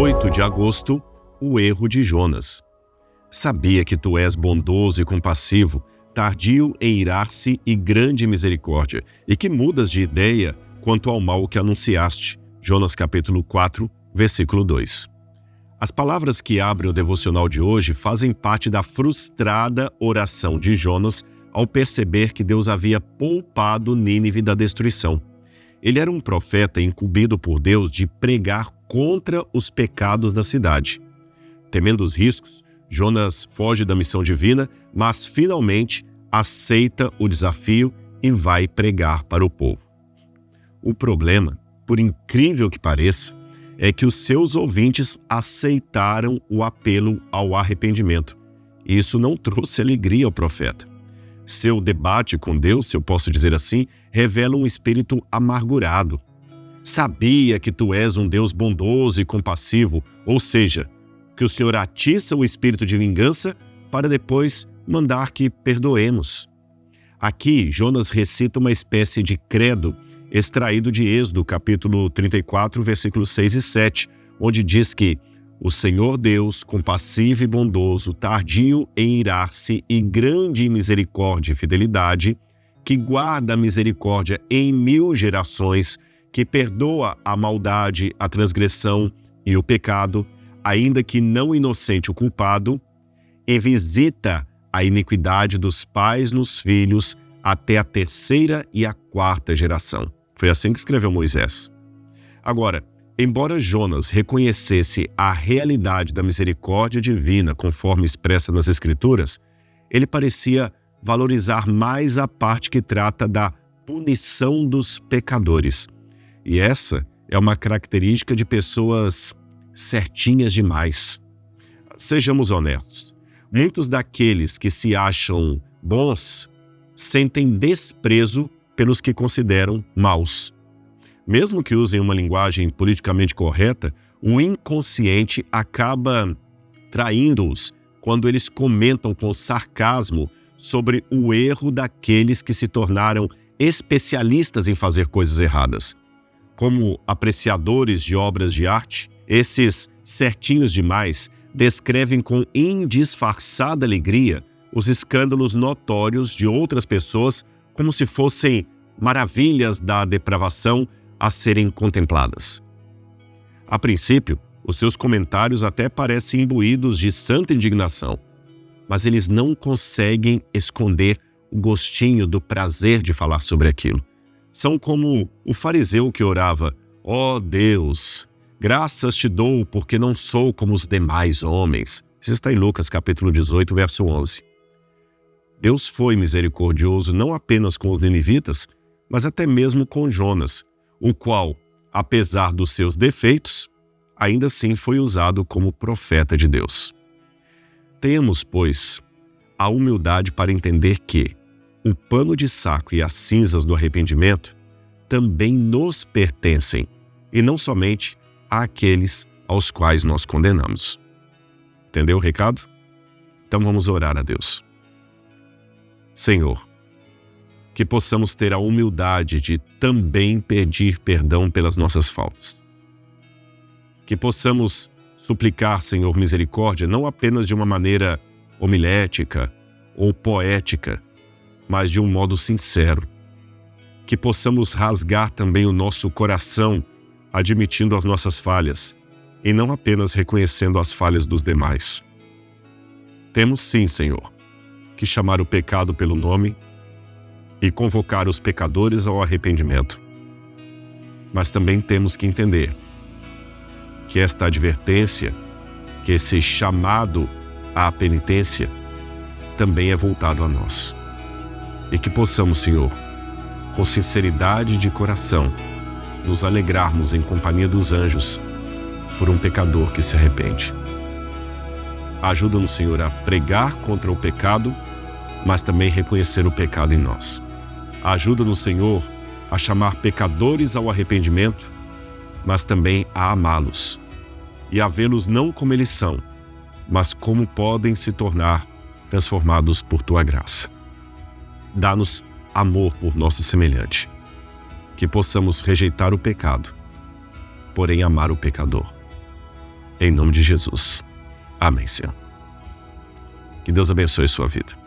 8 de agosto, o erro de Jonas. Sabia que tu és bondoso e compassivo, tardio em irar-se e grande em misericórdia, e que mudas de ideia quanto ao mal que anunciaste. Jonas capítulo 4, versículo 2. As palavras que abrem o devocional de hoje fazem parte da frustrada oração de Jonas ao perceber que Deus havia poupado Nínive da destruição. Ele era um profeta incumbido por Deus de pregar contra os pecados da cidade. Temendo os riscos, Jonas foge da missão divina, mas finalmente aceita o desafio e vai pregar para o povo. O problema, por incrível que pareça, é que os seus ouvintes aceitaram o apelo ao arrependimento. Isso não trouxe alegria ao profeta. Seu debate com Deus, se eu posso dizer assim, revela um espírito amargurado. Sabia que tu és um Deus bondoso e compassivo, ou seja, que o Senhor atiça o espírito de vingança para depois mandar que perdoemos. Aqui, Jonas recita uma espécie de credo extraído de Êxodo, capítulo 34, versículos 6 e 7, onde diz que o Senhor Deus, compassivo e bondoso, tardio em irar-se e grande em misericórdia e fidelidade, que guarda a misericórdia em 1000 gerações, que perdoa a maldade, a transgressão e o pecado, ainda que não inocente o culpado, e visita a iniquidade dos pais nos filhos até a 3ª e a 4ª geração. Foi assim que escreveu Moisés. Agora, embora Jonas reconhecesse a realidade da misericórdia divina conforme expressa nas Escrituras, ele parecia valorizar mais a parte que trata da punição dos pecadores. E essa é uma característica de pessoas certinhas demais. Sejamos honestos, muitos daqueles que se acham bons sentem desprezo pelos que consideram maus. Mesmo que usem uma linguagem politicamente correta, o inconsciente acaba traindo-os quando eles comentam com sarcasmo sobre o erro daqueles que se tornaram especialistas em fazer coisas erradas. Como apreciadores de obras de arte, esses certinhos demais descrevem com indisfarçada alegria os escândalos notórios de outras pessoas como se fossem maravilhas da depravação a serem contempladas. A princípio, os seus comentários até parecem imbuídos de santa indignação, mas eles não conseguem esconder o gostinho do prazer de falar sobre aquilo. São como o fariseu que orava: ó Deus, graças te dou porque não sou como os demais homens. Isso está em Lucas capítulo 18, verso 11. Deus foi misericordioso não apenas com os ninivitas, mas até mesmo com Jonas, o qual, apesar dos seus defeitos, ainda assim foi usado como profeta de Deus. Tenhamos, pois, a humildade para entender que o pano de saco e as cinzas do arrependimento também nos pertencem, e não somente àqueles aos quais nós condenamos. Entendeu o recado? Então vamos orar a Deus. Senhor, que possamos ter a humildade de também pedir perdão pelas nossas faltas. Que possamos suplicar, Senhor, misericórdia, não apenas de uma maneira homilética ou poética, mas de um modo sincero. Que possamos rasgar também o nosso coração, admitindo as nossas falhas, e não apenas reconhecendo as falhas dos demais. Temos sim, Senhor, que chamar o pecado pelo nome e convocar os pecadores ao arrependimento. Mas também temos que entender que esta advertência, que esse chamado à penitência, também é voltado a nós. E que possamos, Senhor, com sinceridade de coração, nos alegrarmos em companhia dos anjos por um pecador que se arrepende. Ajuda-nos, Senhor, a pregar contra o pecado, mas também reconhecer o pecado em nós. Ajuda-nos, Senhor, a chamar pecadores ao arrependimento, mas também a amá-los e a vê-los não como eles são, mas como podem se tornar transformados por Tua graça. Dá-nos amor por nosso semelhante, que possamos rejeitar o pecado, porém amar o pecador. em nome de Jesus. Amém, Senhor. Que Deus abençoe sua vida.